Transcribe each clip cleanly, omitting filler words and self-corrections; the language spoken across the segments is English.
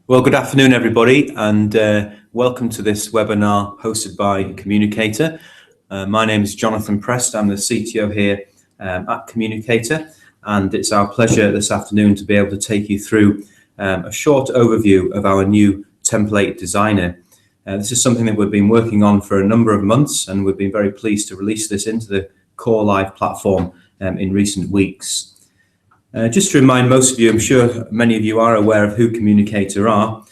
Well, good afternoon, everybody, and welcome to this webinar hosted by Communicator. My name is Jonathan Prest. I'm the CTO here at Communicator, and it's our pleasure this afternoon to be able to take you through a short overview of our new template designer. This is something that we've been working on for a number of months, and we've been very pleased to release this into the Core Live platform in recent weeks. Just to remind most of you, I'm sure many of you are aware of who Communicator are.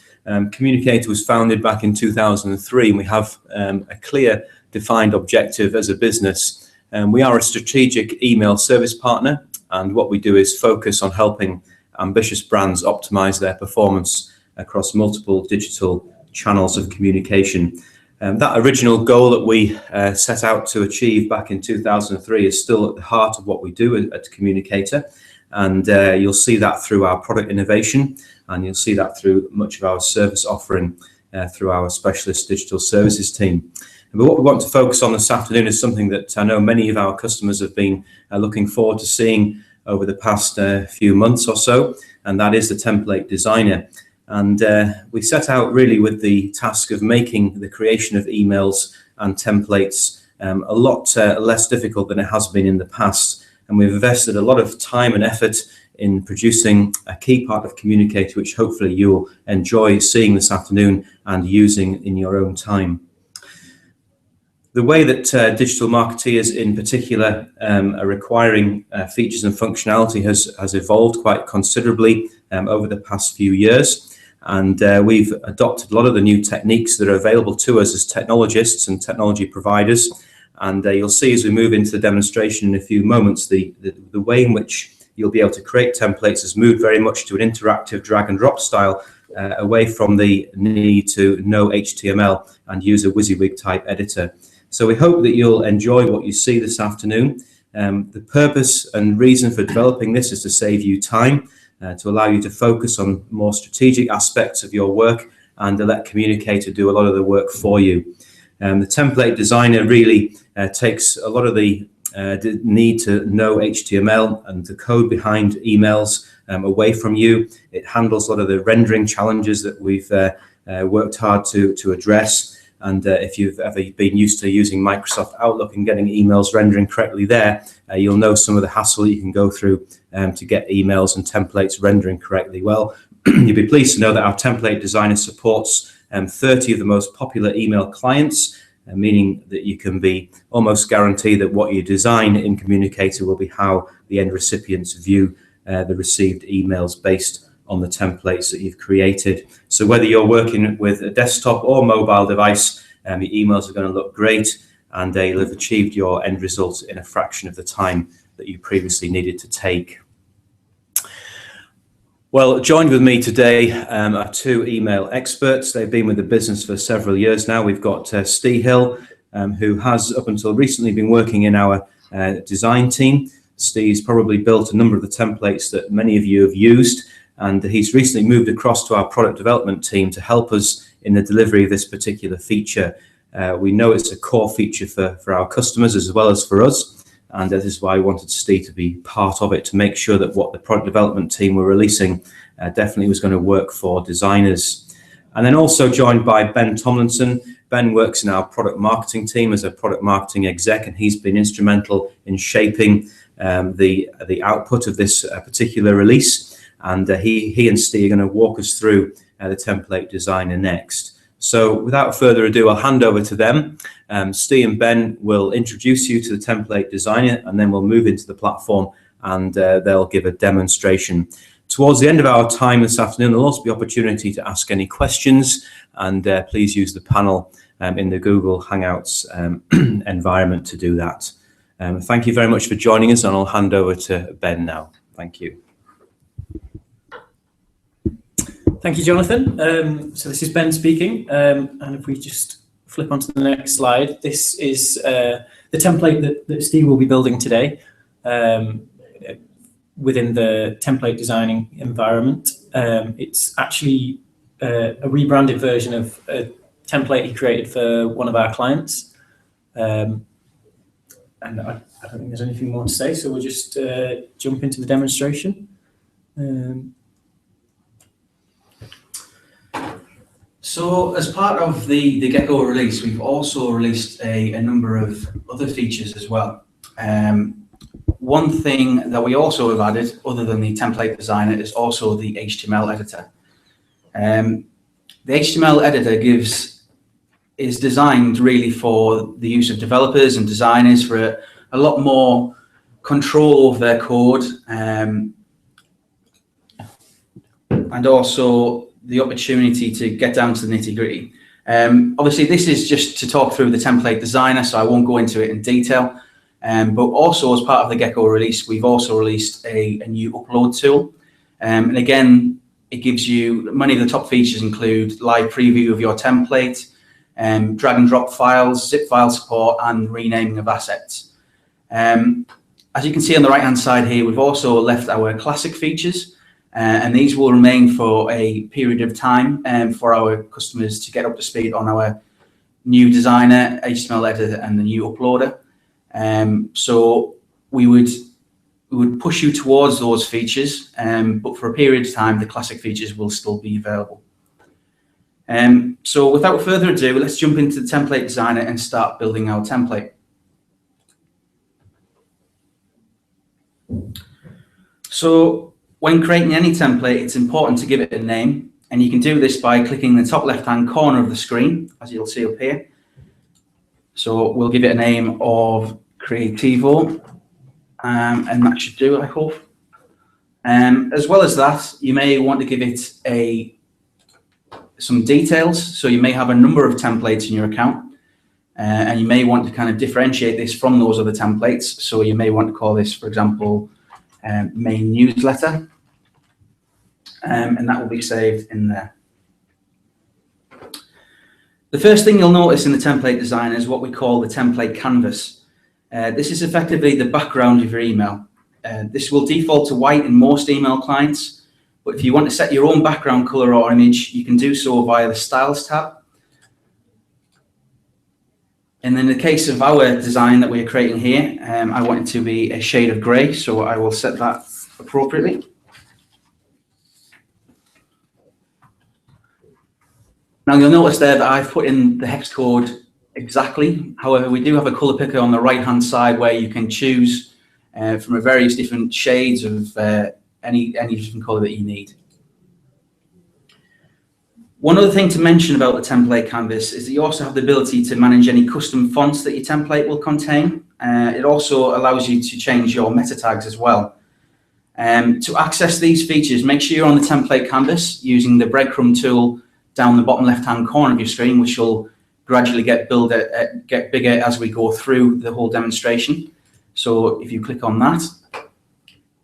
Communicator was founded back in 2003, and we have a clear, defined objective as a business. We are a strategic email service partner, and what we do is focus on helping ambitious brands optimize their performance across multiple digital channels of communication. That original goal that we set out to achieve back in 2003 is still at the heart of what we do at Communicator. And you'll see that through our product innovation, and you'll see that through much of our service offering through our specialist digital services team. But what we want to focus on this afternoon is something that I know many of our customers have been looking forward to seeing over the past few months or so, and that is the template designer. And we set out really with the task of making the creation of emails and templates a lot less difficult than it has been in the past. And we've invested a lot of time and effort in producing a key part of Communicator, which hopefully you'll enjoy seeing this afternoon and using in your own time. The way that digital marketeers in particular are requiring features and functionality has evolved quite considerably over the past few years. And we've adopted a lot of the new techniques that are available to us as technologists and technology providers. And you'll see as we move into the demonstration in a few moments, the way in which you'll be able to create templates has moved very much to an interactive drag and drop style, away from the need to know HTML and use a WYSIWYG type editor. So we hope that you'll enjoy what you see this afternoon. The purpose and reason for developing this is to save you time, to allow you to focus on more strategic aspects of your work and to let Communicator do a lot of the work for you. The template designer really takes a lot of the need to know HTML and the code behind emails away from you. It handles a lot of the rendering challenges that we've worked hard to address. And if you've ever been used to using Microsoft Outlook and getting emails rendering correctly there, you'll know some of the hassle you can go through to get emails and templates rendering correctly. Well, you'll be pleased to know that our template designer supports 30 of the most popular email clients, meaning that you can be almost guaranteed that what you design in Communicator will be how the end recipients view the received emails based on the templates that you've created. So whether you're working with a desktop or mobile device, your emails are going to look great, and you'll have achieved your end results in a fraction of the time that you previously needed to take. Well, joined with me today are two email experts. They've been with the business for several years now. We've got Steve Hill, who has up until recently been working in our design team. Steve's probably built a number of the templates that many of you have used, and he's recently moved across to our product development team to help us in the delivery of this particular feature. We know it's a core feature for our customers as well as for us. And this is why I wanted Steve to be part of it, to make sure that what the product development team were releasing definitely was going to work for designers. And then also joined by Ben Tomlinson. Ben works in our product marketing team as a product marketing exec, and he's been instrumental in shaping the output of this particular release. And he and Steve are going to walk us through the template designer next. So without further ado, I'll hand over to them. Steve and Ben will introduce you to the template designer, and then we'll move into the platform and they'll give a demonstration. Towards the end of our time this afternoon, there'll also be opportunity to ask any questions, and please use the panel in the Google Hangouts environment to do that. Thank you very much for joining us, and I'll hand over to Ben now. Thank you. Thank you, Jonathan. So this is Ben speaking, and if we just flip onto the next slide, this is the template that Steve will be building today within the template designing environment. It's actually a rebranded version of a template he created for one of our clients. And I don't think there's anything more to say, so we'll just jump into the demonstration. So as part of the Gecko release, we've also released a number of other features as well. One thing that we also have added, other than the template designer, is also the HTML editor. The HTML editor is designed really for the use of developers and designers for a lot more control of their code, and also the opportunity to get down to the nitty-gritty. Obviously, this is just to talk through the template designer, so I won't go into it in detail. But also, as part of the Gecko release, we've also released a new upload tool. And again, it gives you, many of the top features include live preview of your template, drag and drop files, zip file support, and renaming of assets. As you can see on the right-hand side here, we've also left our classic features, and these will remain for a period of time for our customers to get up to speed on our new designer, HTML editor, and the new uploader. So we would push you towards those features, but for a period of time, the classic features will still be available. So without further ado, let's jump into the template designer and start building our template. So when creating any template, it's important to give it a name, and you can do this by clicking the top left-hand corner of the screen, as you'll see up here. So we'll give it a name of Creativo, and that should do, I hope. As well as that, you may want to give it some details. So you may have a number of templates in your account, and you may want to kind of differentiate this from those other templates. So you may want to call this, for example, main newsletter, and that will be saved in there. The first thing you'll notice in the template designer is what we call the template canvas. This is effectively the background of your email. This will default to white in most email clients, but if you want to set your own background color or image, you can do so via the Styles tab. And in the case of our design that we're creating here, I want it to be a shade of gray, so I will set that appropriately. Now you'll notice there that I've put in the hex code exactly. However, we do have a color picker on the right-hand side where you can choose from a various different shades of any different color that you need. One other thing to mention about the template canvas is that you also have the ability to manage any custom fonts that your template will contain. It also allows you to change your meta tags as well. To access these features, make sure you're on the template canvas using the breadcrumb tool down the bottom left-hand corner of your screen, which will gradually get bigger as we go through the whole demonstration. So if you click on that,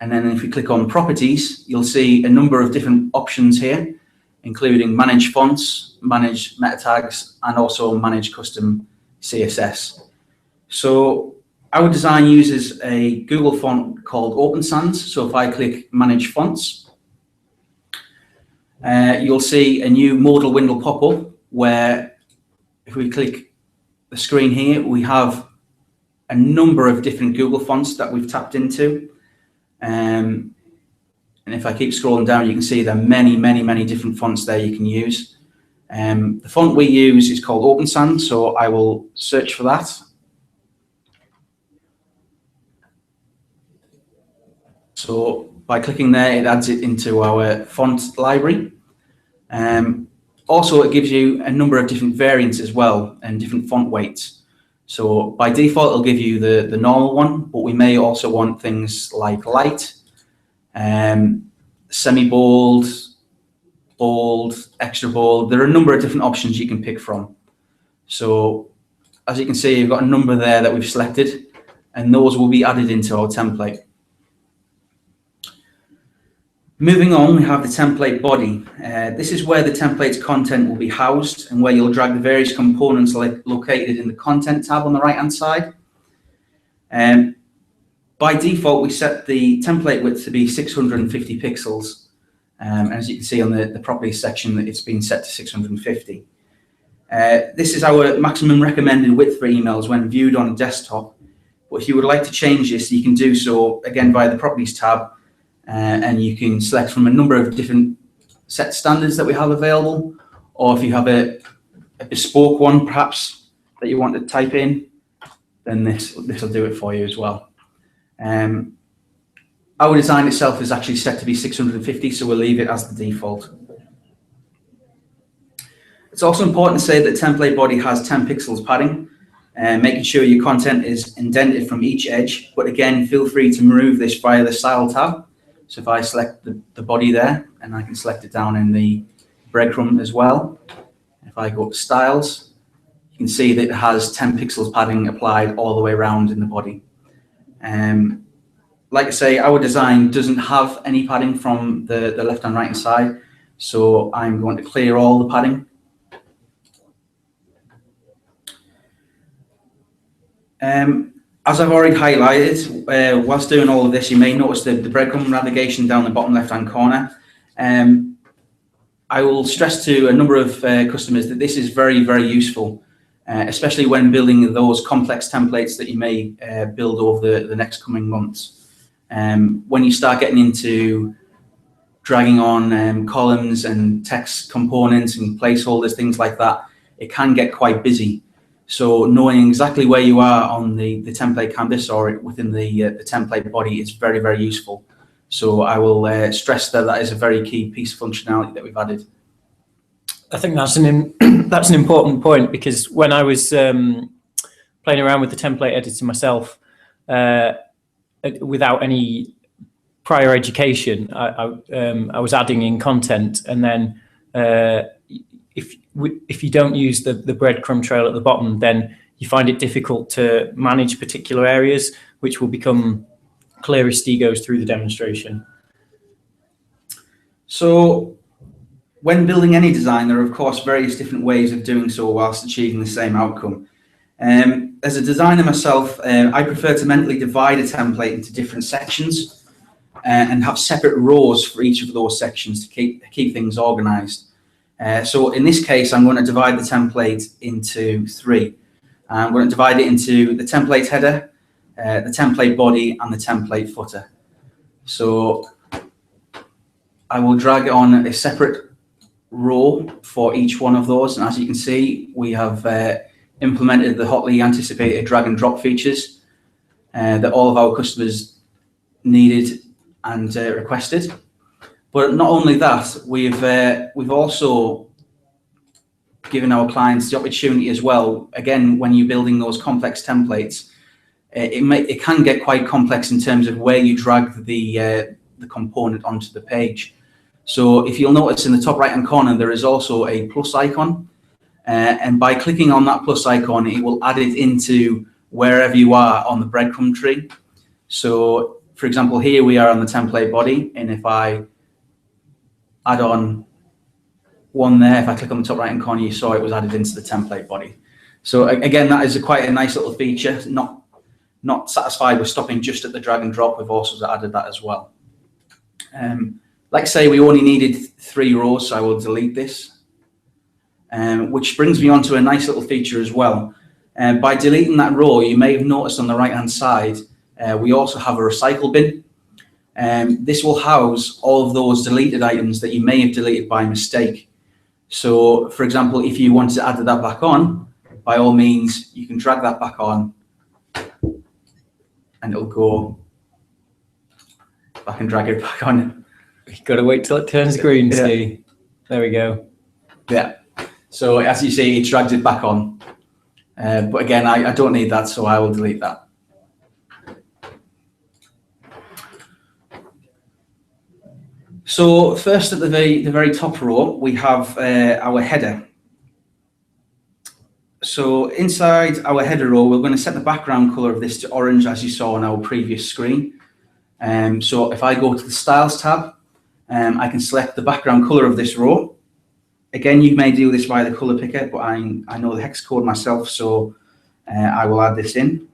and then if you click on properties, you'll see a number of different options here, including manage fonts, manage meta tags, and also manage custom CSS. So our design uses a Google font called Open Sans. So if I click manage fonts, you'll see a new modal window pop up where if we click the screen here, we have a number of different Google fonts that we've tapped into. And if I keep scrolling down, you can see there are many different fonts there you can use. The font we use is called Open Sans, so I will search for that. So by clicking there, it adds it into our font library. Also, it gives you a number of different variants as well and different font weights. So by default, it'll give you the normal one, but we may also want things like light, semi-bold, bold, extra bold. There are a number of different options you can pick from. So as you can see, you've got a number there that we've selected, and those will be added into our template. Moving on, we have the template body. This is where the template's content will be housed and where you'll drag the various components located in the content tab on the right-hand side. By default, we set the template width to be 650 pixels. As you can see on the properties section, it's been set to 650. This is our maximum recommended width for emails when viewed on a desktop. But if you would like to change this, you can do so again via the properties tab. And you can select from a number of different set standards that we have available, or if you have a bespoke one perhaps that you want to type in, then this will do it for you as well. Our design itself is actually set to be 650, so we'll leave it as the default. It's also important to say that the template body has 10 pixels padding, making sure your content is indented from each edge. But again, feel free to remove this via the Style tab. So if I select the body there, and I can select it down in the breadcrumb as well. If I go to Styles, you can see that it has 10 pixels padding applied all the way around in the body. Like I say, our design doesn't have any padding from the left and right hand side, so I'm going to clear all the padding. As I've already highlighted, whilst doing all of this, you may notice the breadcrumb navigation down the bottom left hand corner. I will stress to a number of customers that this is very, very useful, especially when building those complex templates that you may build over the next coming months. When you start getting into dragging on columns and text components and placeholders, things like that, it can get quite busy. So knowing exactly where you are on the template canvas or within the template body is very, very useful. So I will stress that that is a very key piece of functionality that we've added. I think that's an important point, because when I was playing around with the template editor myself, without any prior education, I was adding in content, and then if you don't use the breadcrumb trail at the bottom, then you find it difficult to manage particular areas, which will become clear as Steve goes through the demonstration. So when building any design, there are of course various different ways of doing so whilst achieving the same outcome. As a designer myself, I prefer to mentally divide a template into different sections and have separate rows for each of those sections to keep things organized. So in this case, I'm going to divide the template into 3. I'm going to divide it into the template header, the template body, and the template footer. So I will drag on a separate row for each one of those, and as you can see, we have implemented the hotly anticipated drag and drop features that all of our customers needed and requested. But not only that, we've also given our clients the opportunity as well. Again, when you're building those complex templates, it can get quite complex in terms of where you drag the component onto the page. So if you'll notice in the top right hand corner, there is also a plus icon, and by clicking on that plus icon, it will add it into wherever you are on the breadcrumb tree. So for example, here we are on the template body, and if I add on one there, if I click on the top right hand corner, you saw it was added into the template body. So again, that is quite a nice little feature. Not satisfied with stopping just at the drag and drop, we've also added that as well. Like I say, we only needed 3 rows, so I will delete this, which brings me on to a nice little feature as well. By deleting that row, you may have noticed on the right hand side, we also have a recycle bin. This will house all of those deleted items that you may have deleted by mistake. So for example, if you wanted to add that back on, by all means, you can drag that back on and it'll go back and drag it back on. You've got to wait till it turns green, Steve. There we go. Yeah. So as you see, it drags it back on. But again, I don't need that, so I will delete that. So first at the very top row, we have our header. So inside our header row, we're going to set the background color of this to orange, as you saw on our previous screen. So if I go to the Styles tab, I can select the background color of this row. Again, you may do this via the color picker, but I know the hex code myself, so I will add this in.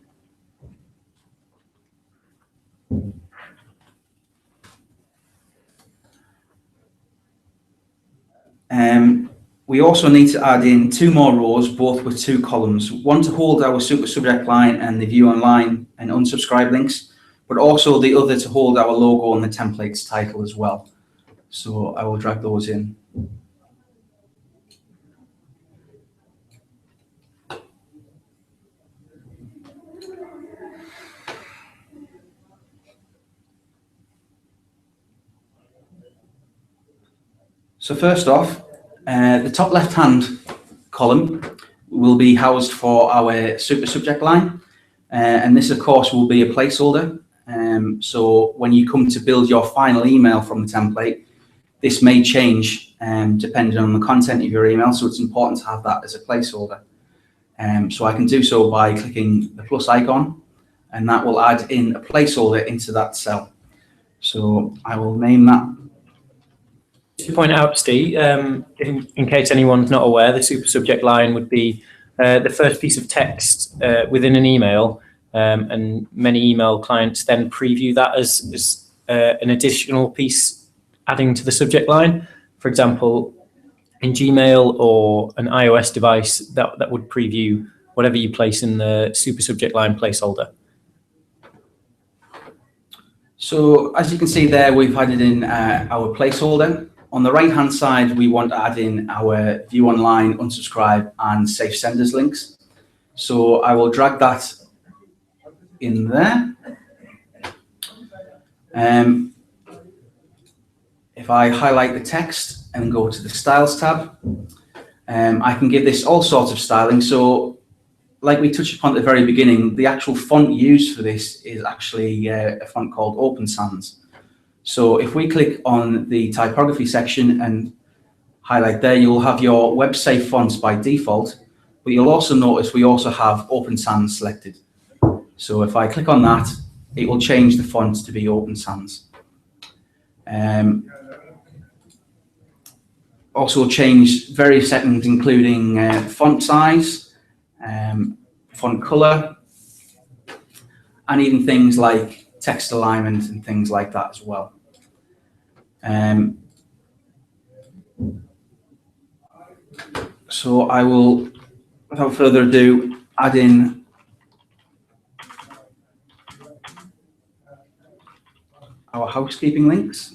We also need to add in 2 more rows, both with 2 columns, one to hold our super subject line and the view online and unsubscribe links, but also the other to hold our logo and the template's title as well. So I will drag those in. So first off, the top left-hand column will be housed for our super subject line. And this, of course, will be a placeholder. So when you come to build your final email from the template, this may change depending on the content of your email. So it's important to have that as a placeholder. So I can do so by clicking the plus icon, and that will add in a placeholder into that cell. So I will name that. To point out, Steve, in case anyone's not aware, the super subject line would be the first piece of text within an email, and many email clients then preview that as an additional piece adding to the subject line. For example, in Gmail or an iOS device, that would preview whatever you place in the super subject line placeholder. So as you can see there, we've added in our placeholder. On the right-hand side, we want to add in our view online, unsubscribe, and safe senders links. So I will drag that in there. If I highlight the text and go to the Styles tab, I can give this all sorts of styling. So like we touched upon at the very beginning, the actual font used for this is actually a font called Open Sans. So if we click on the typography section and highlight there, you'll have your web safe fonts by default, but you'll also notice we also have Open Sans selected. So if I click on that, it will change the font to be Open Sans. Also change various settings, including font size, font color, and even things like text alignment and things like that as well. So I will, without further ado, add in our housekeeping links.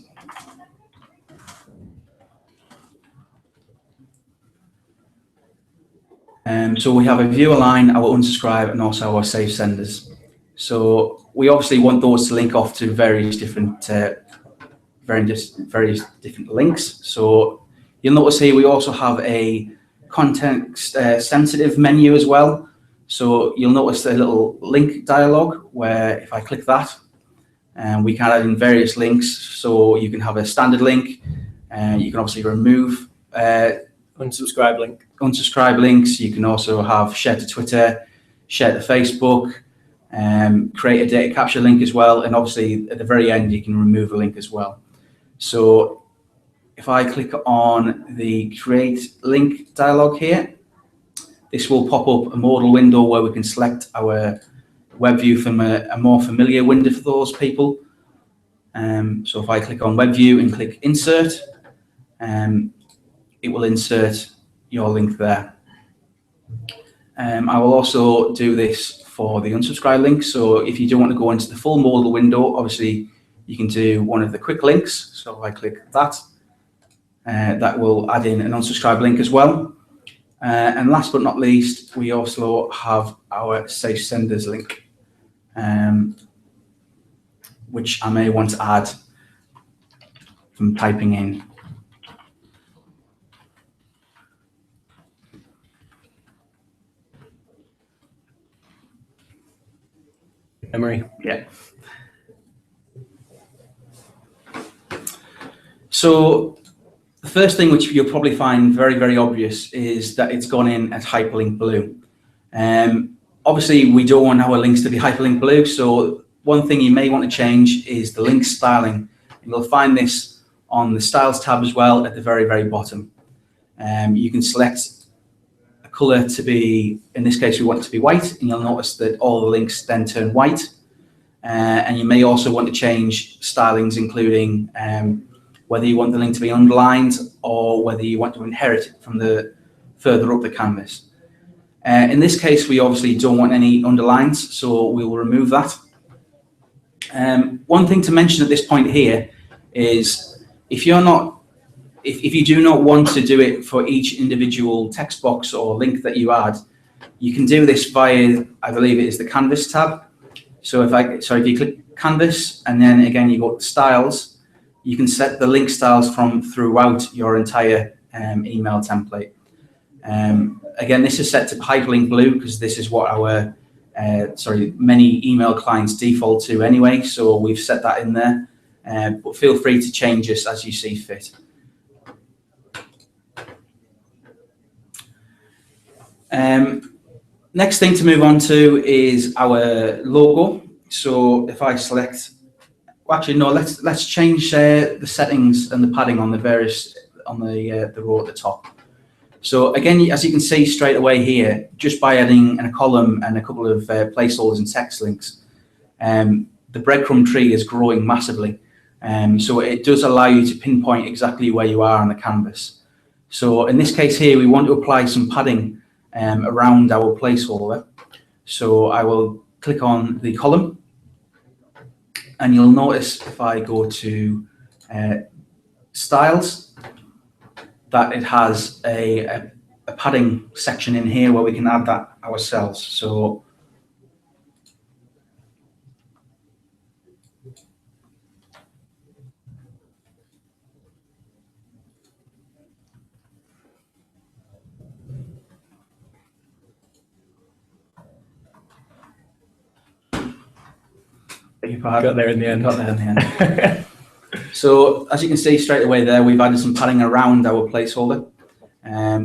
So we have a view align, our unsubscribe, and also our safe senders. So we obviously want those to link off to various different links. So you'll notice here we also have a context sensitive menu as well. So you'll notice a little link dialog where if I click that, we can add in various links. So you can have a standard link, and you can obviously remove Unsubscribe link. Unsubscribe links. You can also have share to Twitter, share to Facebook, create a data capture link as well. And obviously at the very end, you can remove a link as well. So if I click on the create link dialog here, this will pop up a modal window where we can select our web view from a more familiar window for those people. So if I click on web view and click insert, it will insert your link there. I will also do this for the unsubscribe link. So if you don't want to go into the full modal window, obviously you can do one of the quick links. So if I click that, that will add in an unsubscribe link as well. And last but not least, we also have our safe senders link, which I may want to add from typing in. Memory. Yeah. So the first thing which you'll probably find very, very obvious is that it's gone in as hyperlink blue. Obviously, we don't want our links to be hyperlink blue. So one thing you may want to change is the link styling. And you'll find this on the Styles tab as well at the very, very bottom. You can select a color to be, in this case, we want it to be white, and you'll notice that all the links then turn white. And you may also want to change stylings, including whether you want the link to be underlined or whether you want to inherit it from the further up the canvas. In this case, we obviously don't want any underlines, so we will remove that. One thing to mention at this point here is if you do not want to do it for each individual text box or link that you add, you can do this via, I believe it is the Canvas tab. So if you click Canvas and then again you go to Styles, you can set the link styles from throughout your entire email template. Again, this is set to hyperlink blue because this is what our many email clients default to anyway, so we've set that in there, but feel free to change this as you see fit. Next thing to move on to is our logo. So if I select, well, actually no, let's change the settings and the padding on the various the row at the top. So again, as you can see straight away here, just by adding a column and a couple of placeholders and text links, the breadcrumb tree is growing massively. So it does allow you to pinpoint exactly where you are on the canvas. So in this case here, we want to apply some padding around our placeholder. So I will click on the column, and you'll notice if I go to styles, that it has a padding section in here where we can add that ourselves. So Got there in the end. Got there in the end. So as you can see straight away there, we've added some padding around our placeholder.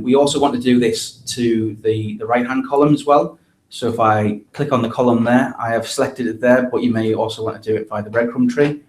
We also want to do this to the right-hand column as well. So if I click on the column there, I have selected it there, but you may also want to do it via the breadcrumb tree.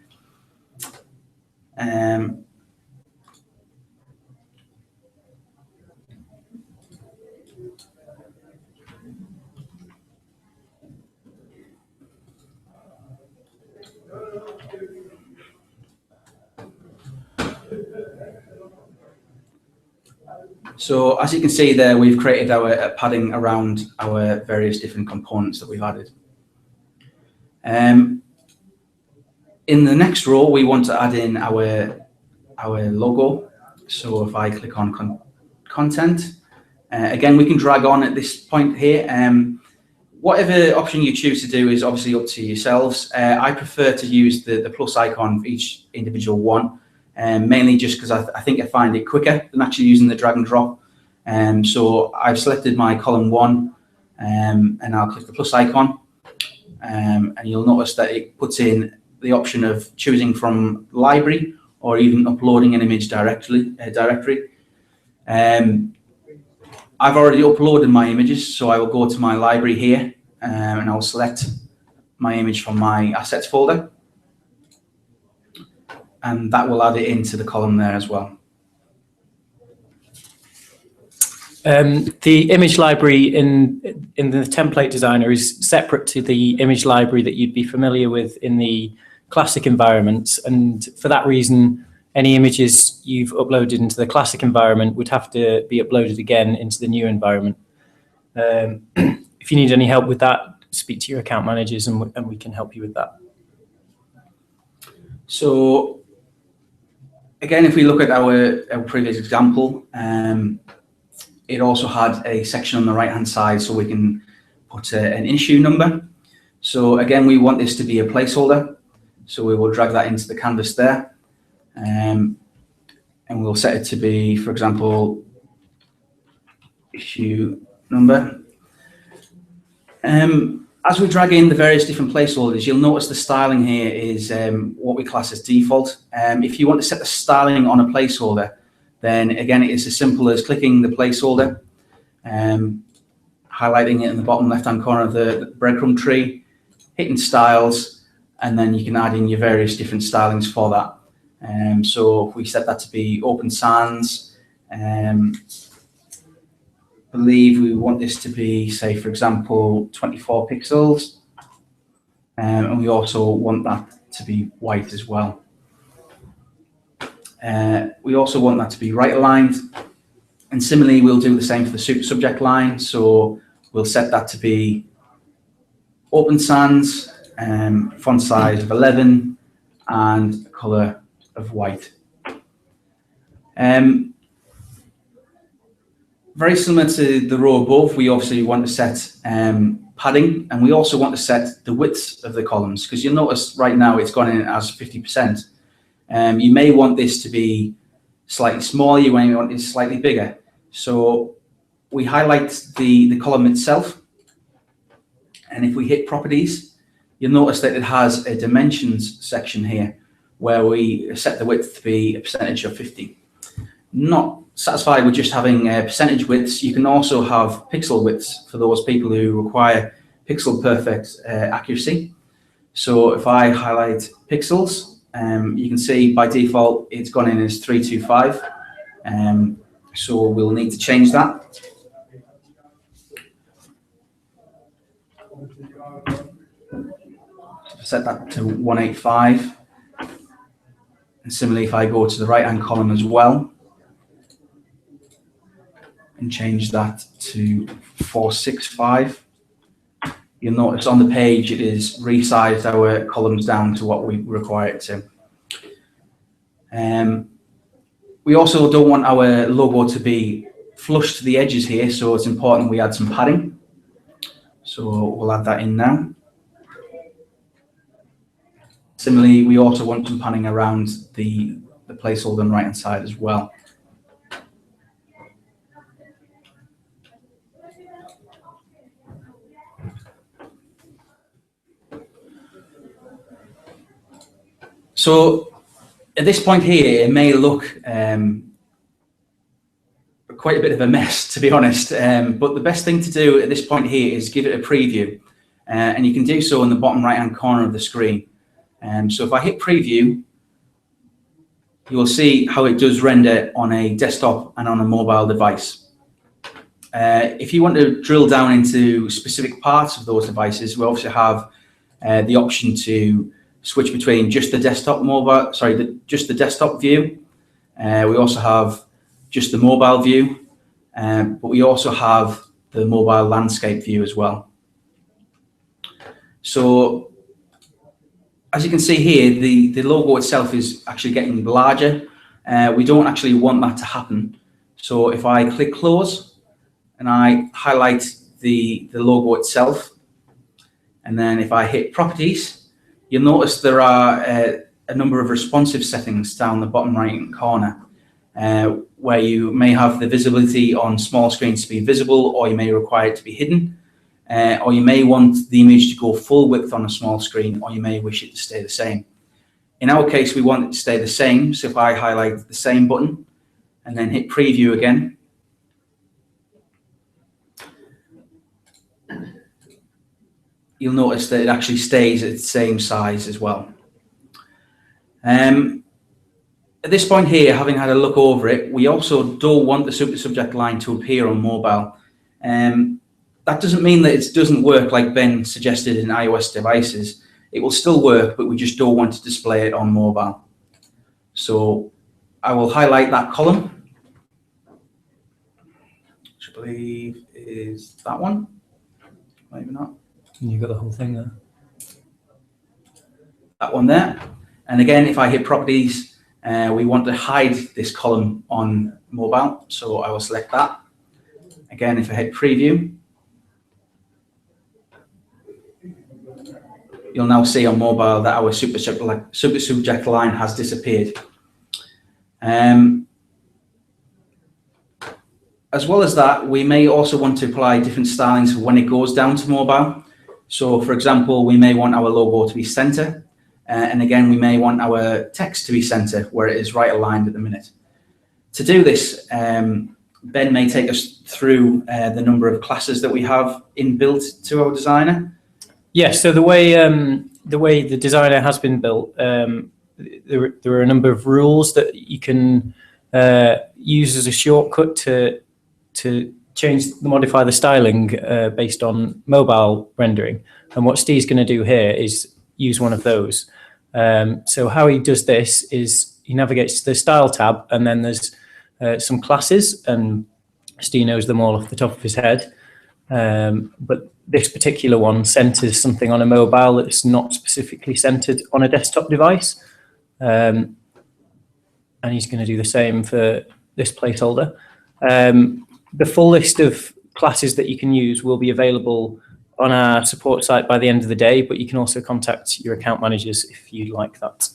So as you can see there, we've created our padding around our various different components that we've added. In the next row, we want to add in our logo. So if I click on content, again, we can drag on at this point here. Whatever option you choose to do is obviously up to yourselves. I prefer to use the plus icon for each individual one. Mainly just because I think I find it quicker than actually using the drag and drop. So I've selected my column 1, and I'll click the plus icon, and you'll notice that it puts in the option of choosing from library or even uploading an image directory. I've already uploaded my images, so I will go to my library here, and I'll select my image from my assets folder. And that will add it into the column there as well. The image library in the template designer is separate to the image library that you'd be familiar with in the classic environments. And for that reason, any images you've uploaded into the classic environment would have to be uploaded again into the new environment. If you need any help with that, speak to your account managers and we can help you with that. So again, if we look at our previous example, it also had a section on the right-hand side so we can put an issue number. So again, we want this to be a placeholder. So we will drag that into the canvas there. And we'll set it to be, for example, issue number. As we drag in the various different placeholders, you'll notice the styling here is what we class as default. If you want to set the styling on a placeholder, then again, it is as simple as clicking the placeholder, highlighting it in the bottom left-hand corner of the breadcrumb tree, hitting styles, and then you can add in your various different stylings for that. So if we set that to be open sans, believe we want this to be, say, for example, 24 pixels. And we also want that to be white as well. We also want that to be right aligned. And similarly, we'll do the same for the super subject line. So we'll set that to be open sans, font size of 11, and color of white. Very similar to the row above, we obviously want to set padding, and we also want to set the width of the columns, because you'll notice right now it's gone in as 50%. You may want this to be slightly smaller, you may want it slightly bigger. So we highlight the column itself, and if we hit properties, you'll notice that it has a dimensions section here where we set the width to be a percentage of 50. Not satisfied with just having percentage widths, you can also have pixel widths for those people who require pixel perfect accuracy. So if I highlight pixels, you can see by default it's gone in as 325. So we'll need to change that. Set that to 185. And similarly, if I go to the right-hand column as well, and change that to 465, you'll notice on the page it is resized our columns down to what we require it to. We also don't want our logo to be flush to the edges here, so it's important we add some padding. So we'll add that in now. Similarly, we also want some padding around the placeholder on the right-hand side as well. So at this point here, it may look quite a bit of a mess, to be honest. But the best thing to do at this point here is give it a preview. And you can do so in the bottom right-hand corner of the screen. So if I hit preview, you will see how it does render on a desktop and on a mobile device. If you want to drill down into specific parts of those devices, we also have the option to switch between just the desktop just the desktop view. We also have just the mobile view, but we also have the mobile landscape view as well. So as you can see here, the logo itself is actually getting larger. We don't actually want that to happen. So if I click close and I highlight the logo itself, and then if I hit properties, you'll notice there are a number of responsive settings down the bottom right corner, where you may have the visibility on small screens to be visible, or you may require it to be hidden, or you may want the image to go full width on a small screen, or you may wish it to stay the same. In our case, we want it to stay the same, so if I highlight the same button and then hit preview again, you'll notice that it actually stays at the same size as well. At this point here, having had a look over it, we also don't want the super subject line to appear on mobile. That doesn't mean that it doesn't work like Ben suggested in iOS devices. It will still work, but we just don't want to display it on mobile. So I will highlight that column, which I believe is that one. Maybe not. You've got the whole thing there. That one there. And again, if I hit properties, we want to hide this column on mobile. So I will select that. Again, if I hit preview, you'll now see on mobile that our super subject line has disappeared. As well as that, we may also want to apply different stylings when it goes down to mobile. So for example, we may want our logo to be center. And again, we may want our text to be center where it is right aligned at the minute. To do this, Ben may take us through the number of classes that we have inbuilt to our designer. Yes, so the way the designer has been built, there are a number of rules that you can use as a shortcut to modify the styling based on mobile rendering. And what Steve's going to do here is use one of those. So how he does this is he navigates to the Style tab, and then there's some classes, and Steve knows them all off the top of his head. But this particular one centers something on a mobile that's not specifically centered on a desktop device. And he's going to do the same for this placeholder. The full list of classes that you can use will be available on our support site by the end of the day, but you can also contact your account managers if you'd like that.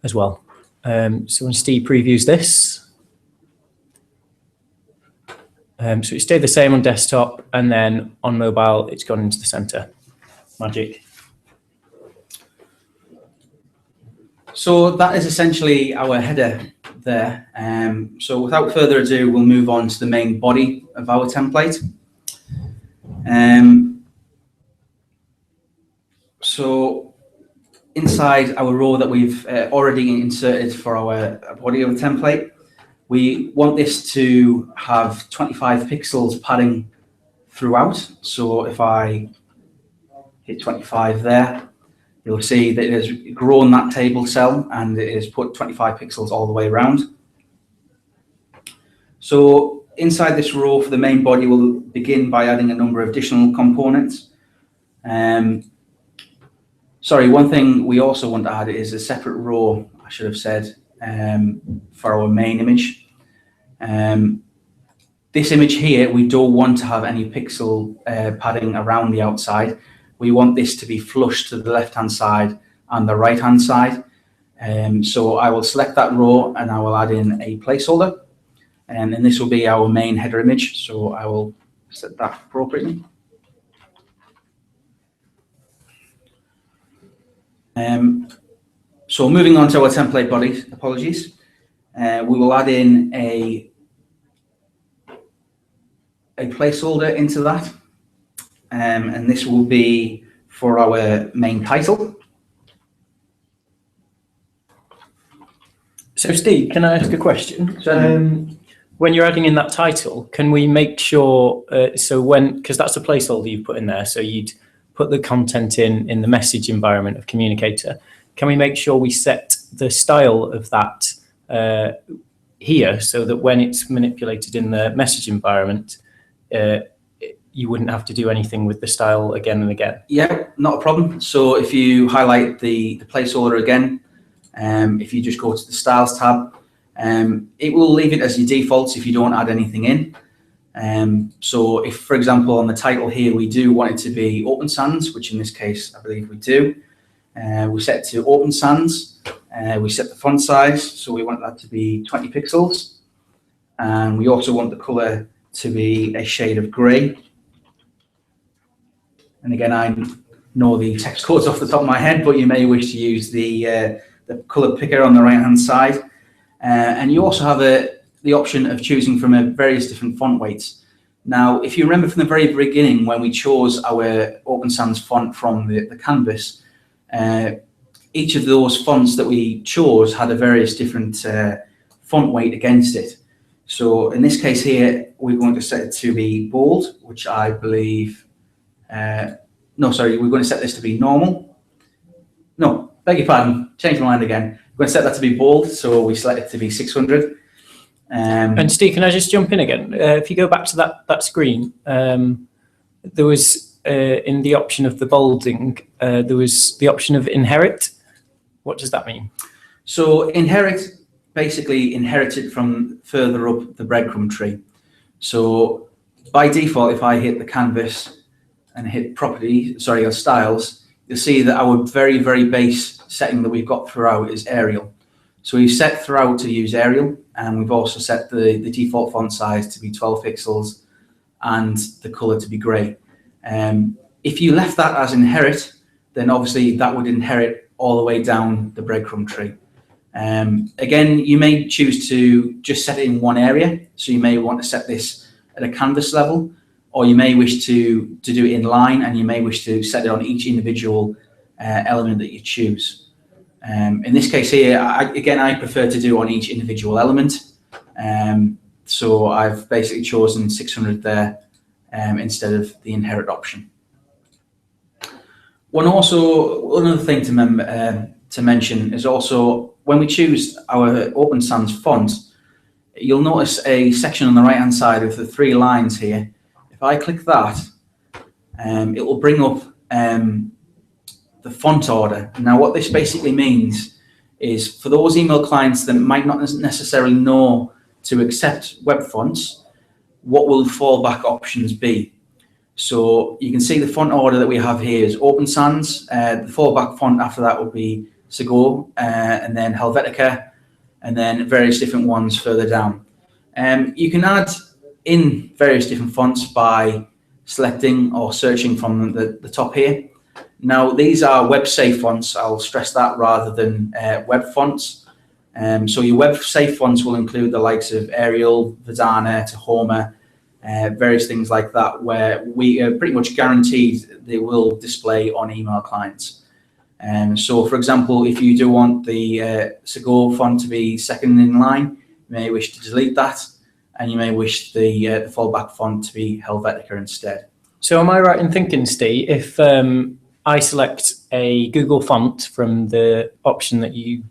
as well. So when Steve previews this, so it stayed the same on desktop, and then on mobile, it's gone into the center. Magic. So that is essentially our header there. So without further ado, we'll move on to the main body of our template. So inside our row that we've already inserted for our body of the template, we want this to have 25 pixels padding throughout. So if I hit 25 there, you'll see that it has grown that table cell and it has put 25 pixels all the way around. So inside this row for the main body, we'll begin by adding a number of additional components. Sorry, one thing we also want to add is a separate row, I should have said, for our main image. This image here, we don't want to have any pixel padding around the outside. We want this to be flush to the left-hand side and the right-hand side. So I will select that row and I will add in a placeholder. And this will be our main header image. So I will set that appropriately. So moving on to our template body, apologies. We will add in a placeholder into that. And this will be for our main title. So Steve, can I ask a question? When you're adding in that title, can we make sure, because that's a placeholder you put in there, so you'd put the content in the message environment of Communicator. Can we make sure we set the style of that here so that when it's manipulated in the message environment, you wouldn't have to do anything with the style again and again? Yeah, not a problem. So if you highlight the placeholder again, if you just go to the Styles tab, it will leave it as your defaults if you don't add anything in. So if, for example, on the title here, we do want it to be open sans, which in this case, I believe we do. We set it to open sans. We set the font size, so we want that to be 20 pixels. And we also want the color to be a shade of gray. And again, I know the text codes off the top of my head, but you may wish to use the color picker on the right-hand side. And you also have the option of choosing from various different font weights. Now, if you remember from the very beginning when we chose our Open Sans font from the canvas, each of those fonts that we chose had a various different font weight against it. So in this case here, we're going to set it to be bold, which I believe, no, sorry, we're going to set this to be normal. No, beg your pardon, change my mind again. We're going to set that to be bold, so we select it to be 600. And Steve, can I just jump in again? If you go back to that screen, there was in the option of the bolding, there was the option of inherit. What does that mean? So inherit basically inherited from further up the breadcrumb tree. So by default, if I hit the canvas and hit property, sorry, or styles, you'll see that our very, very base setting that we've got throughout is Arial. So we've set throughout to use Arial, and we've also set the default font size to be 12 pixels and the color to be gray. If you left that as inherit, then obviously that would inherit all the way down the breadcrumb tree. Again, you may choose to just set it in one area. So you may want to set this at a canvas level, or you may wish to do it in line, and you may wish to set it on each individual element that you choose. In this case here, I prefer to do on each individual element. So I've basically chosen 600 there instead of the inherit option. One other thing to mention is also when we choose our Open Sans font, you'll notice a section on the right hand side of the 3 lines here. If I click that, it will bring up the font order. Now what this basically means is for those email clients that might not necessarily know to accept web fonts, what will fallback options be? So you can see the font order that we have here is Open Sans. The fallback font after that will be Segoe, and then Helvetica, and then various different ones further down. You can add in various different fonts by selecting or searching from the top here. Now, these are web-safe fonts. I'll stress that, rather than web fonts. So your web-safe fonts will include the likes of Arial, Verdana, Tahoma, various things like that, where we are pretty much guaranteed they will display on email clients. So, for example, if you do want the Segoe font to be second in line, you may wish to delete that, and you may wish the fallback font to be Helvetica instead. So am I right in thinking, Steve, if I select a Google font from the option that you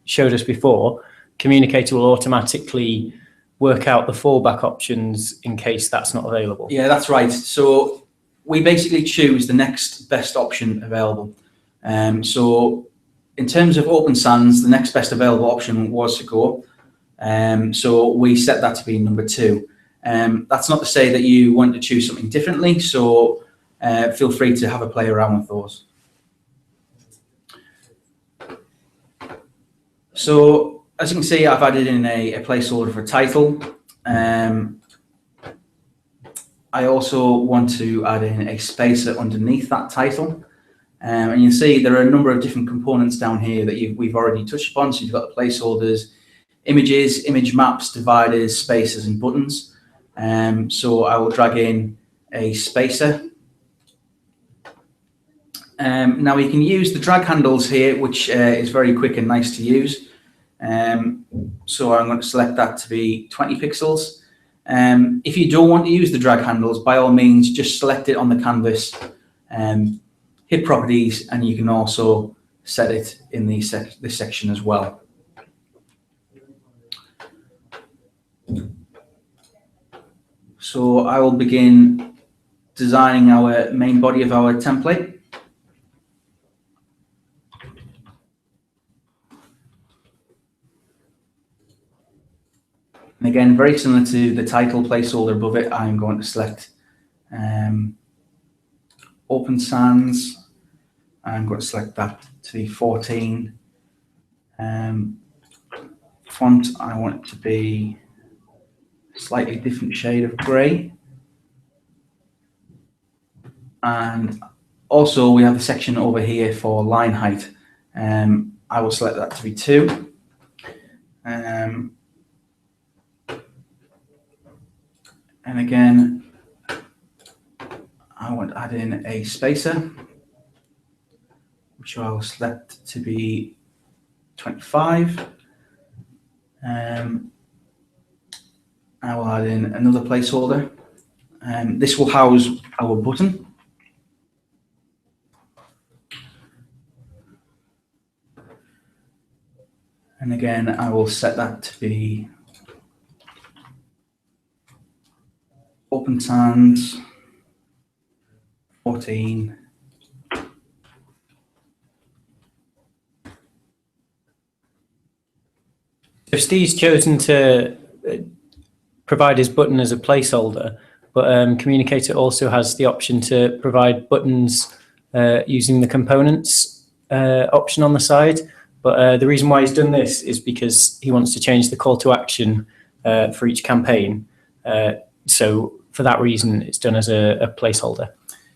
showed us before, Communicator will automatically work out the fallback options in case that's not available? Yeah, that's right. So we basically choose the next best option available. So in terms of Open Sans, the next best available option was Segoe. So we set that to be number 2. That's not to say that you want to choose something differently, so feel free to have a play around with those. So as you can see, I've added in a placeholder for title. I also want to add in a spacer underneath that title. And you see there are a number of different components down here that we've already touched upon. So you've got the placeholders, images, image maps, dividers, spacers, and buttons. So I will drag in a spacer. Now you can use the drag handles here, which is very quick and nice to use. So I'm going to select that to be 20 pixels. If you don't want to use the drag handles, by all means, just select it on the canvas, hit properties, and you can also set it in this section as well. So I will begin designing our main body of our template. And again, very similar to the title placeholder above it, I'm going to select Open Sans. I'm going to select that to be 14. Font, I want it to be a slightly different shade of grey. And also we have a section over here for line height. I will select that to be 2. And again, I want to add in a spacer, which I will select to be 25. I will add in another placeholder. This will house our button. And again, I will set that to be Open Sans 14. So Steve's chosen to provide his button as a placeholder, but Communicator also has the option to provide buttons using the components option on the side. But the reason why he's done this is because he wants to change the call to action for each campaign. So for that reason, it's done as a placeholder.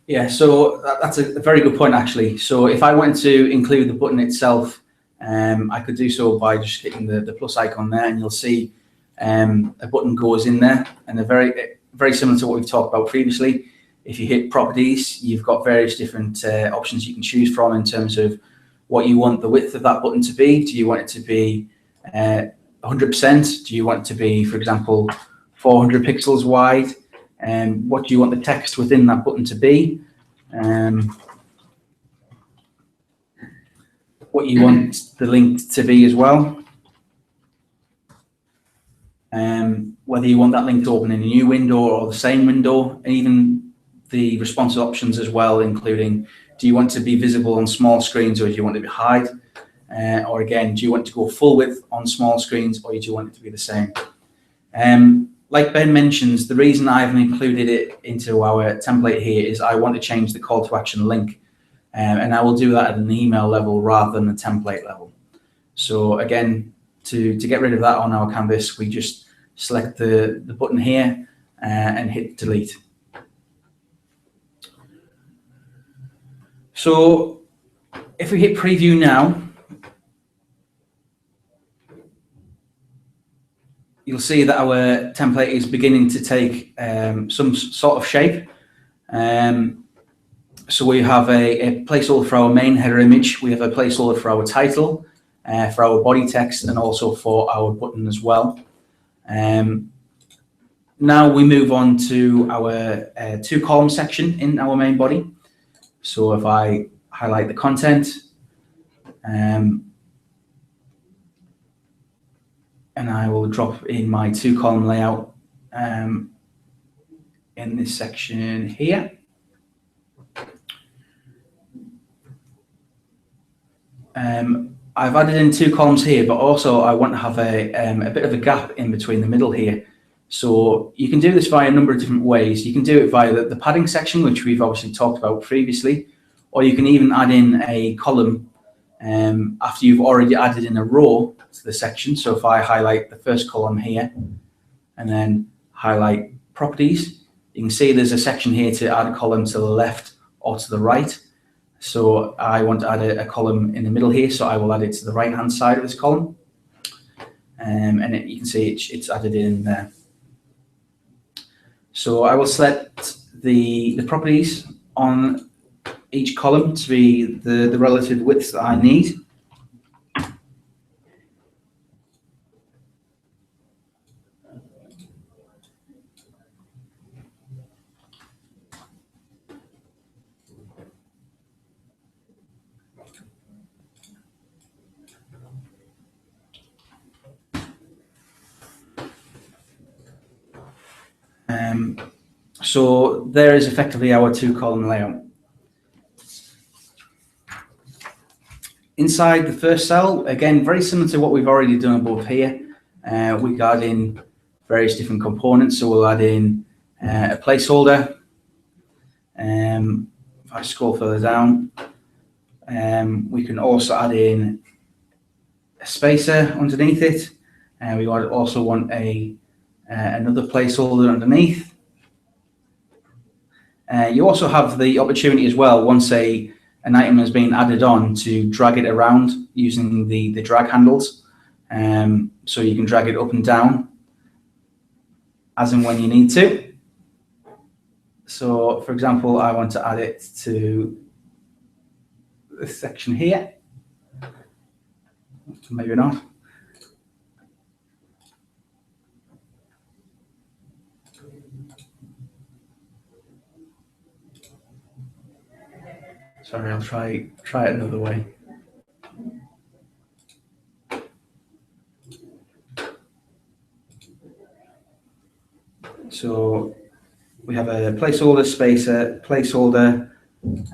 Yeah, so that's a very good point, actually. So if I wanted to include the button itself, I could do so by just hitting the plus icon there, and you'll see a button goes in there, and they're very similar to what we've talked about previously. If you hit properties, you've got various different options you can choose from in terms of what you want the width of that button to be. Do you want it to be 100%? Do you want it to be, for example, 400 pixels wide? What do you want the text within that button to be? What you want the link to be as well. Whether you want that link to open in a new window or the same window, and even the responsive options as well, including do you want to be visible on small screens or do you want it to be hide? Or again, do you want to go full width on small screens or do you want it to be the same? Like Ben mentions, the reason I haven't included it into our template here is I want to change the call to action link. and I will do that at an email level rather than a template level. So again, to get rid of that on our canvas, we just select the button here and hit delete. So if we hit preview now, you'll see that our template is beginning to take some sort of shape. So we have a placeholder for our main header image, we have a placeholder for our title, for our body text, and also for our button as well. Now we move on to our 2-column section in our main body. So if I highlight the content, and I will drop in my 2-column layout in this section here. I've added in 2 columns here, but also I want to have a bit of a gap in between the middle here. So you can do this via a number of different ways. You can do it via the padding section, which we've obviously talked about previously, or you can even add in a column after you've already added in a row to the section. So if I highlight the first column here and then highlight properties, you can see there's a section here to add a column to the left or to the right. So I want to add a column in the middle here, so I will add it to the right hand side of this column, and you can see it's added in there. So I will select the properties on each column to be the relative width that I need. So there is effectively our 2-column layout. Inside the first cell, again, very similar to what we've already done above here, we add in various different components. So we'll add in a placeholder. If I scroll further down, we can also add in a spacer underneath it, and we also want another placeholder underneath. You also have the opportunity as well, once an item has been added on, to drag it around using the drag handles. So you can drag it up and down as and when you need to. So for example, I want to add it to this section here. Maybe not. Sorry, I'll try it another way. So we have a placeholder, spacer, placeholder.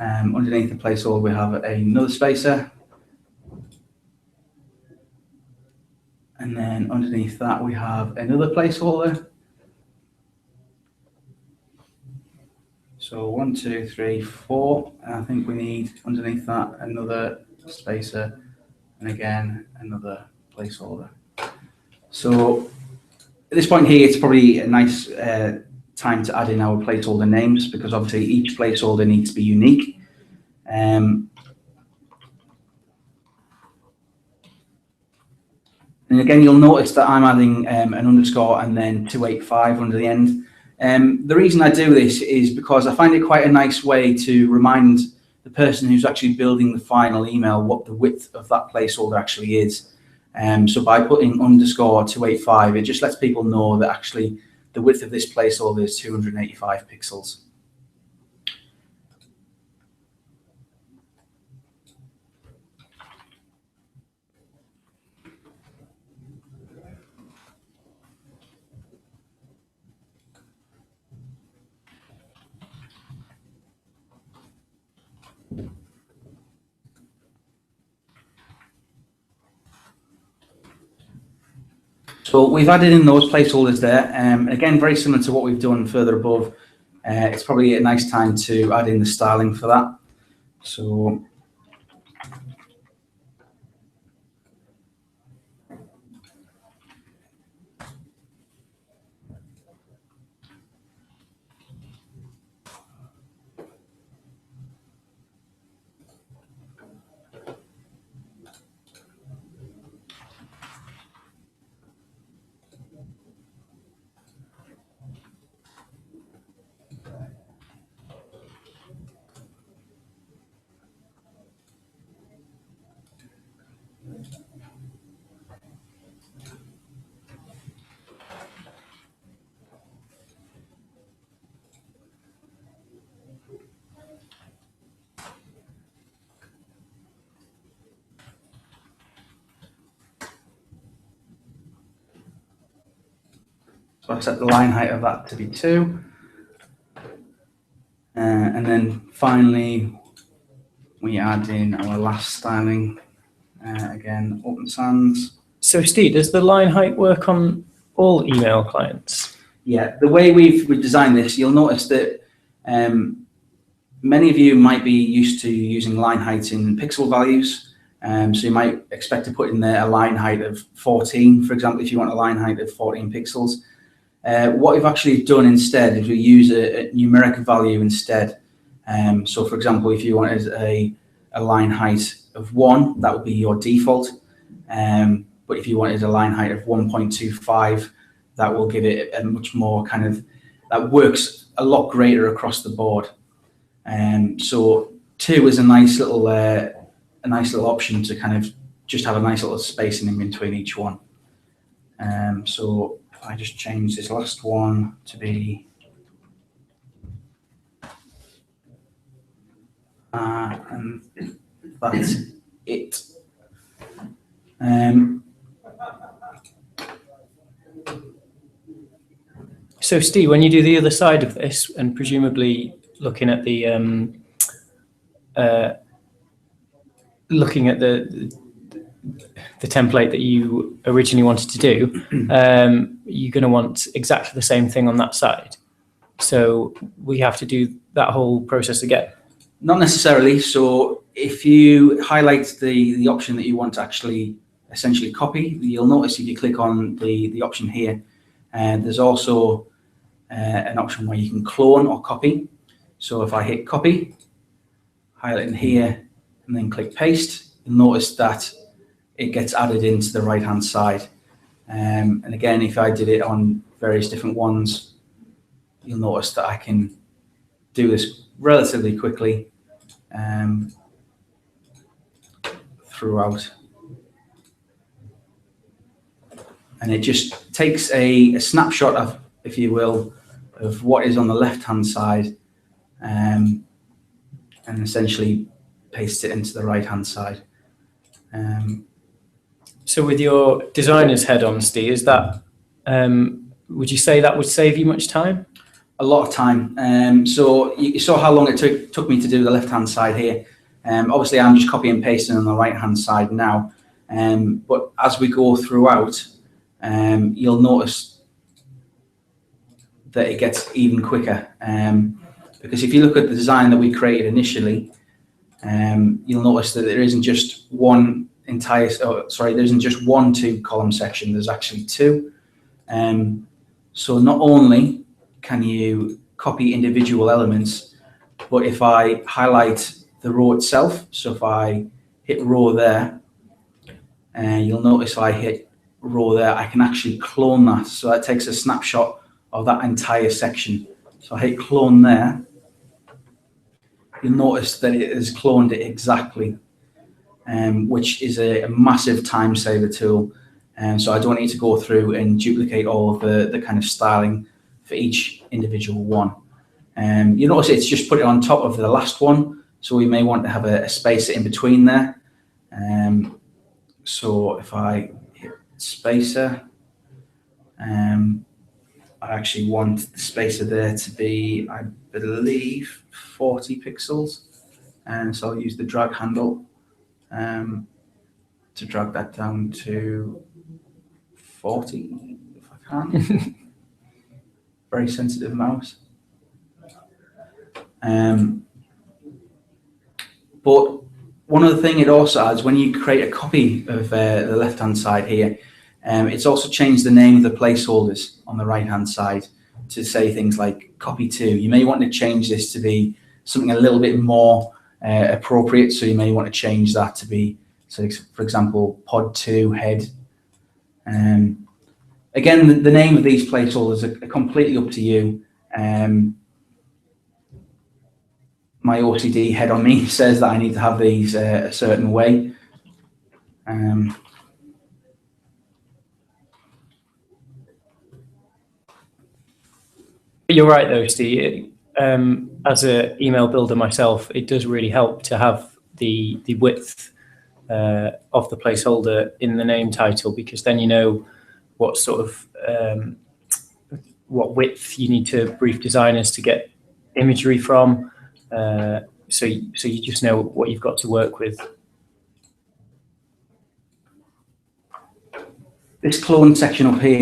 Underneath the placeholder, we have another spacer. And then underneath that, we have another placeholder. So 1, 2, 3, 4. And I think we need underneath that another spacer, and again another placeholder. So at this point here, it's probably a nice time to add in our placeholder names, because obviously each placeholder needs to be unique. And again, you'll notice that I'm adding an underscore and then 285 under the end. The reason I do this is because I find it quite a nice way to remind the person who's actually building the final email what the width of that placeholder actually is. So by putting underscore 285, it just lets people know that actually the width of this placeholder is 285 pixels. So we've added in those placeholders there. Again, very similar to what we've done further above. It's probably a nice time to add in the styling for that. So I set the line height of that to be 2. And then finally, we add in our last styling, again, open sans. So Steve, does the line height work on all email clients? Yeah, the way we've designed this, you'll notice that many of you might be used to using line heights in pixel values. So you might expect to put in there a line height of 14, for example, if you want a line height of 14 pixels. What we've actually done instead is we use a numeric value instead. So for example, if you wanted a line height of 1, that would be your default. But if you wanted a line height of 1.25, that will give it a much more kind of, that works a lot greater across the board. So 2 is a nice little option to kind of just have a nice little spacing in between each one. So I just change this last one to be and that's it. So Steve, when you do the other side of this, and presumably looking at the template that you originally wanted to do, you're going to want exactly the same thing on that side. So we have to do that whole process again. Not necessarily. So if you highlight the option that you want to actually essentially copy, you'll notice if you click on the option here, there's also an option where you can clone or copy. So if I hit copy, highlight in here, and then click paste, you'll notice that it gets added into the right hand side. And again, if I did it on various different ones, you'll notice that I can do this relatively quickly throughout. And it just takes a snapshot of, if you will, of what is on the left hand side and essentially pastes it into the right hand side. So with your designer's head on, Steve, is that, would you say that would save you much time? A lot of time. So you saw how long it took me to do the left hand side here. Obviously I'm just copy and pasting on the right hand side now. But as we go throughout, you'll notice that it gets even quicker. Because if you look at the design that we created initially, you'll notice that there isn't just one there isn't just one 2-column section, there's actually 2. So not only can you copy individual elements, but if I highlight the row itself, so if I hit row there, you'll notice if I hit row there, I can actually clone that. So that takes a snapshot of that entire section. So I hit clone there, you'll notice that it has cloned it exactly, which is a massive time saver tool. So I don't need to go through and duplicate all of the kind of styling for each individual one. You notice it's just put it on top of the last one, so we may want to have a spacer in between there. So if I hit spacer, I actually want the spacer there to be, I believe, 40 pixels. And so I'll use the drag handle to drag that down to 40, if I can. Very sensitive mouse. But one other thing it also adds, when you create a copy of the left-hand side here, it's also changed the name of the placeholders on the right-hand side to say things like copy 2. You may want to change this to be something a little bit more appropriate. So you may want to change that to be, so for example, pod 2 head. Again, the name of these placeholders are completely up to you. My OCD head on me says that I need to have these a certain way. You're right though, Steve. As an email builder myself, it does really help to have the width of the placeholder in the name title, because then you know what sort of what width you need to brief designers to get imagery from. So you just know what you've got to work with. This clone section up here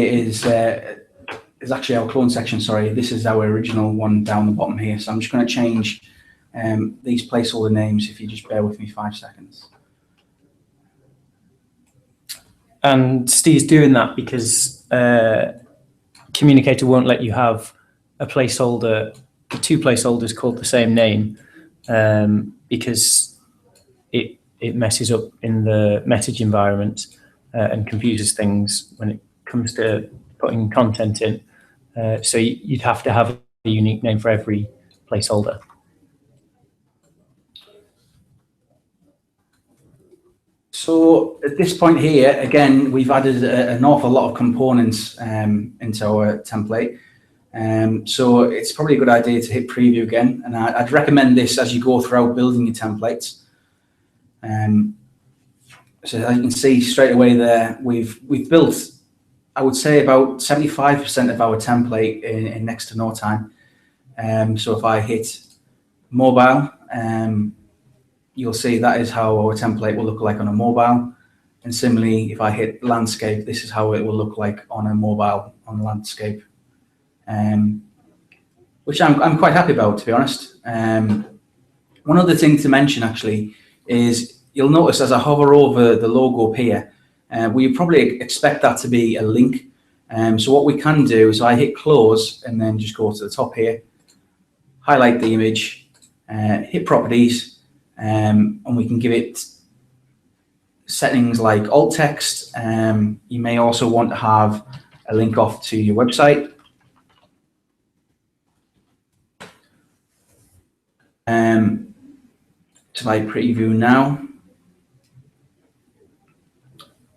is actually our clone section, sorry. This is our original one down the bottom here. So I'm just going to change these placeholder names, if you just bear with me 5 seconds. And Steve's doing that because Communicator won't let you have a placeholder, 2 placeholders called the same name, because it messes up in the message environment and confuses things when it comes to putting content in. So you'd have to have a unique name for every placeholder. So at this point here, again, we've added an awful lot of components into our template. So it's probably a good idea to hit preview again. And I'd recommend this as you go throughout building your templates. So as you can see straight away there, we've built, I would say, about 75% of our template in next to no time. So if I hit mobile, you'll see that is how our template will look like on a mobile. And similarly, if I hit landscape, this is how it will look like on a mobile on landscape, which I'm quite happy about, to be honest. One other thing to mention actually is you'll notice as I hover over the logo here, we probably expect that to be a link. So what we can do is I hit close and then just go to the top here, highlight the image, hit properties, and we can give it settings like alt text. You may also want to have a link off to your website. So I preview now.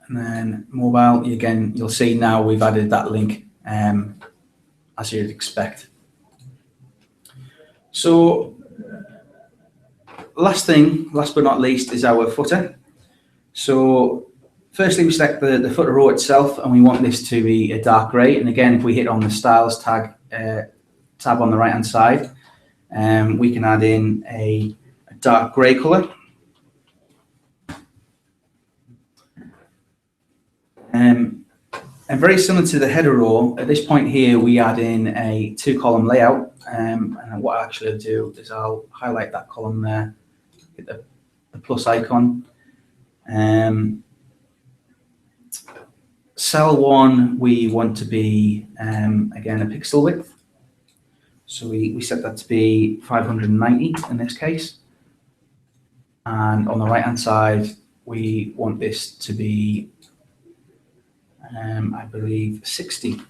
And then mobile, again, you'll see now we've added that link as you'd expect. So last but not least, is our footer. So firstly, we select the footer row itself, and we want this to be a dark grey. And again, if we hit on the styles tab on the right hand side, we can add in a dark grey colour. And very similar to the header row, at this point here, we add in a 2-column layout. And what I actually do is I'll highlight that column there, hit the plus icon. Cell 1, we want to be, again, a pixel width. So we set that to be 590 in this case. And on the right-hand side, we want this to be, I believe, 60.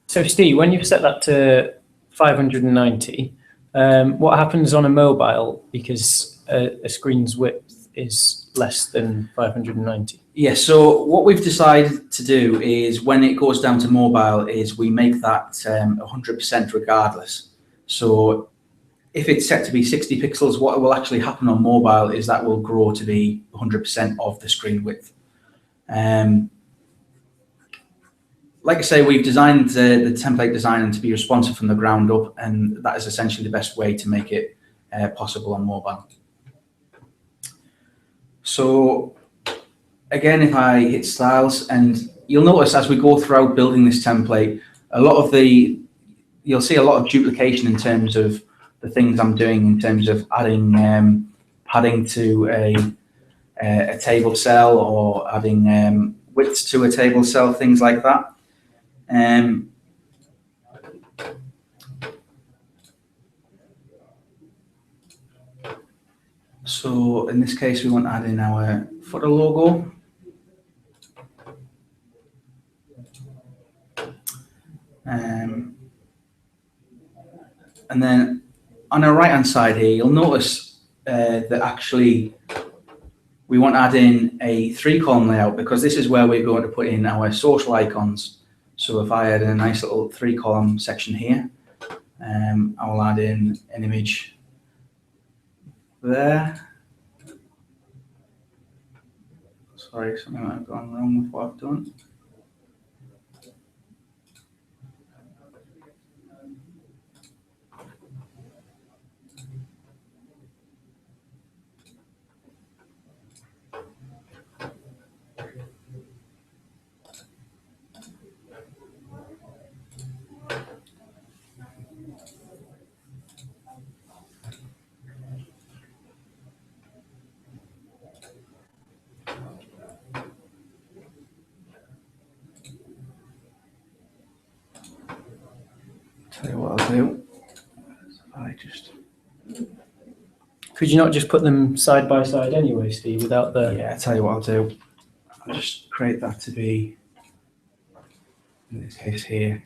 So Steve, when you've set that to 590, what happens on a mobile, because a screen's width is less than 590? Yes, so what we've decided to do is when it goes down to mobile is we make that 100% regardless. So if it's set to be 60 pixels, what will actually happen on mobile is that will grow to be 100% of the screen width. Like I say, we've designed the template design to be responsive from the ground up, and that is essentially the best way to make it possible on mobile. So again, if I hit styles, and you'll notice as we go throughout building this template, you'll see a lot of duplication in terms of the things I'm doing in terms of adding padding to a table cell, or adding width to a table cell, things like that. So in this case, we want to add in our footer logo. And then on the right hand side here, you'll notice that actually we want to add in a 3-column layout, because this is where we're going to put in our social icons. So if I had a nice little 3-column section here, I will add in an image there. Sorry, something might have gone wrong with what I've done. Tell you what I'll do. I just Could you not just put them side by side anyway, Steve, without the... Yeah, I tell you what I'll do. I'll just create that to be, in this case here.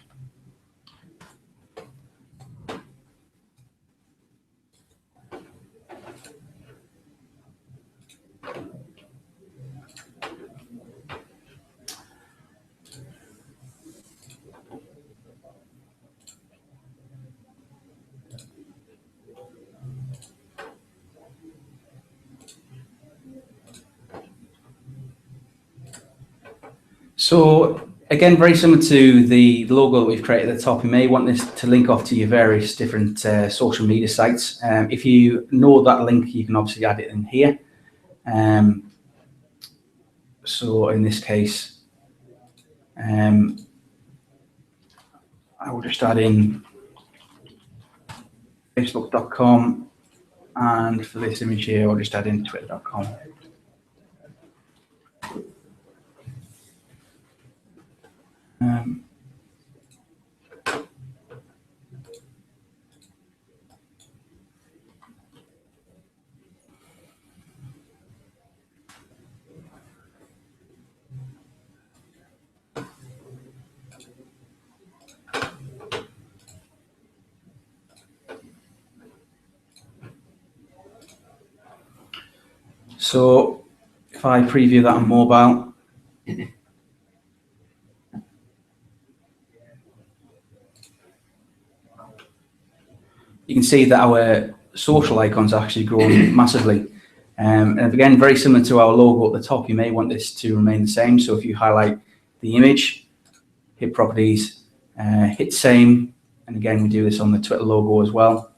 So again, very similar to the logo that we've created at the top, you may want this to link off to your various different social media sites. If you know that link, you can obviously add it in here. So in this case, I will just add in facebook.com, and for this image here, I'll just add in twitter.com. So if I preview that on mobile, you can see that our social icons are actually grown massively. And again, very similar to our logo at the top, you may want this to remain the same. So if you highlight the image, hit properties, hit same, and again, we do this on the Twitter logo as well.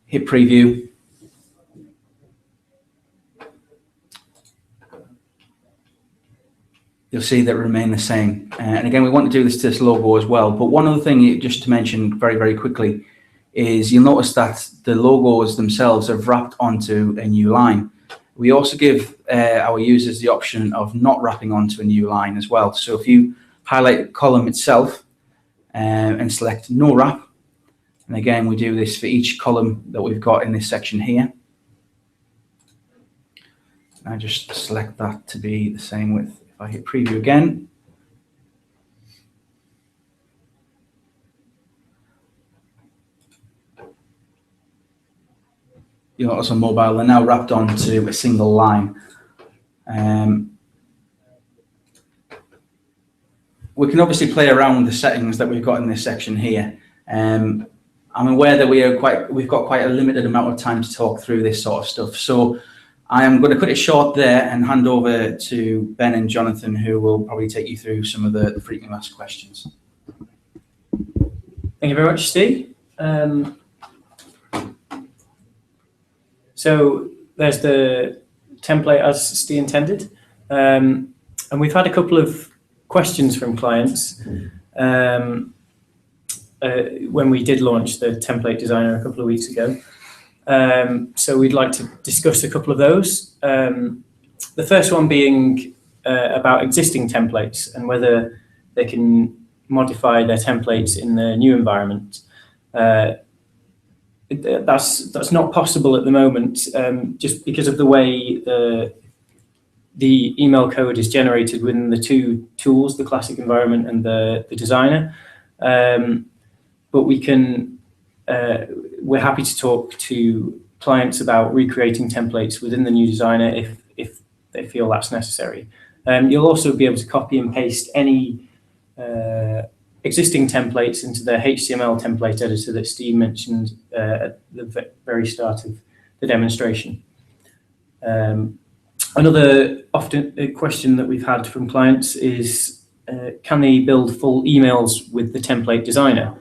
Hit preview. You'll see that remain the same. And again, we want to do this to this logo as well. But one other thing, just to mention very, very quickly, is you'll notice that the logos themselves have wrapped onto a new line. We also give our users the option of not wrapping onto a new line as well. So if you highlight the column itself and select no wrap, and again, we do this for each column that we've got in this section here. I just select that to be the same width. If I hit preview again, you'll notice on mobile, they're now wrapped onto a single line. We can obviously play around with the settings that we've got in this section here. I'm aware that we've got quite a limited amount of time to talk through this sort of stuff. So I am going to cut it short there and hand over to Ben and Jonathan, who will probably take you through some of the frequently asked questions. Thank you very much, Steve. So there's the template as Steve intended. And we've had a couple of questions from clients. when we did launch the template designer a couple of weeks ago. So we'd like to discuss a couple of those. The first one being about existing templates and whether they can modify their templates in the new environment. That's not possible at the moment, just because of the way the email code is generated within the two tools, the classic environment and the designer. But we're happy to talk to clients about recreating templates within the new designer if they feel that's necessary. You'll also be able to copy and paste any existing templates into the HTML template editor that Steve mentioned at the very start of the demonstration. Another question that we've had from clients is, can they build full emails with the template designer?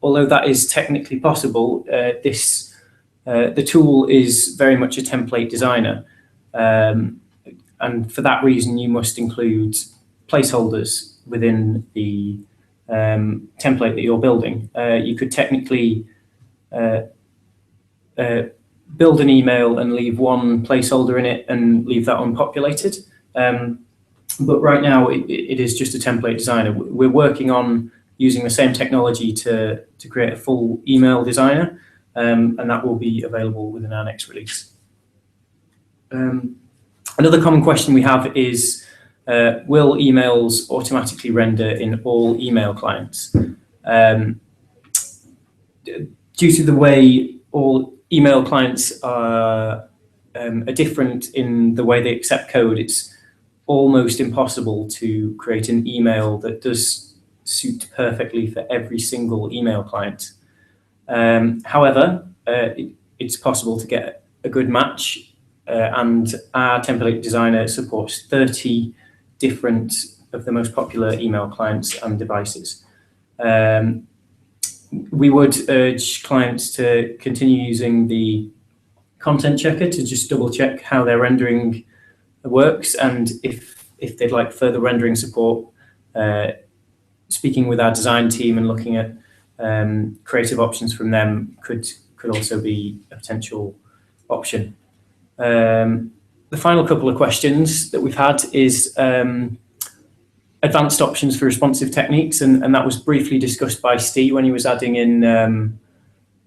Although that is technically possible, the tool is very much a template designer. And for that reason, you must include placeholders within the template that you're building. You could technically build an email and leave one placeholder in it and leave that unpopulated. But right now, it is just a template designer. We're working on using the same technology to create a full email designer, and that will be available within our next release. Another common question we have is, will emails automatically render in all email clients? Due to the way all email clients are different in the way they accept code, it's almost impossible to create an email that does suit perfectly for every single email client. However, it's possible to get a good match, and our template designer supports 30 different of the most popular email clients and devices. We would urge clients to continue using the content checker to just double check how their rendering works, and if they'd like further rendering support, speaking with our design team and looking at creative options from them could also be a potential option. The final couple of questions that we've had is advanced options for responsive techniques, and that was briefly discussed by Steve when he was adding in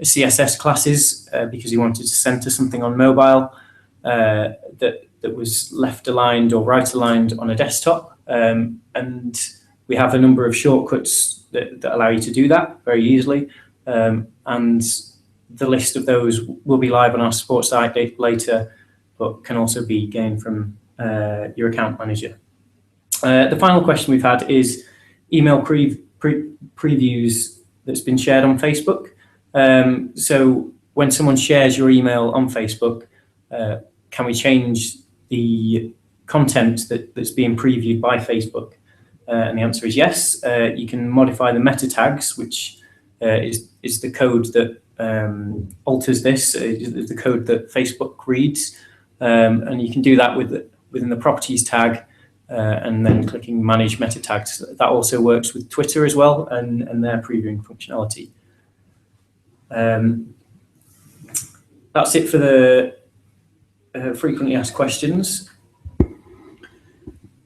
CSS classes because he wanted to center something on mobile that was left aligned or right aligned on a desktop, and we have a number of shortcuts that allow you to do that very easily, and the list of those will be live on our support site later, but can also be gained from your account manager. The final question we've had is email previews that's been shared on Facebook. So when someone shares your email on Facebook, can we change the content that's being previewed by Facebook? And the answer is yes. You can modify the meta tags, which is the code that alters this, is the code that Facebook reads. And you can do that within the properties tag, and then clicking manage meta tags. That also works with Twitter as well, and their previewing functionality. That's it for the frequently asked questions.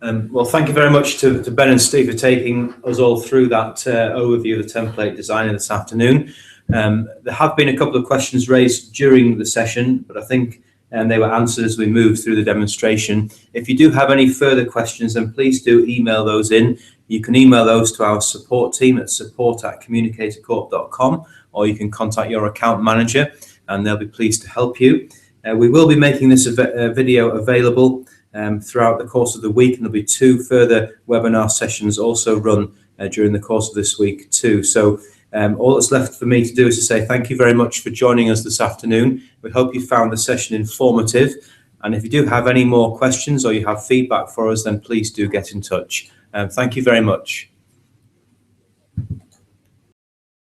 Well, thank you very much to Ben and Steve for taking us all through that overview of the template designer this afternoon. There have been a couple of questions raised during the session, but I think they were answered as we moved through the demonstration. If you do have any further questions, then please do email those in. You can email those to our support team at support@communicatorcorp.com, or you can contact your account manager and they'll be pleased to help you. We will be making this video available throughout the course of the week, and there'll be 2 further webinar sessions also run during the course of this week too. So all that's left for me to do is to say thank you very much for joining us this afternoon. We hope you found the session informative, and if you do have any more questions or you have feedback for us, then please do get in touch. Thank you very much.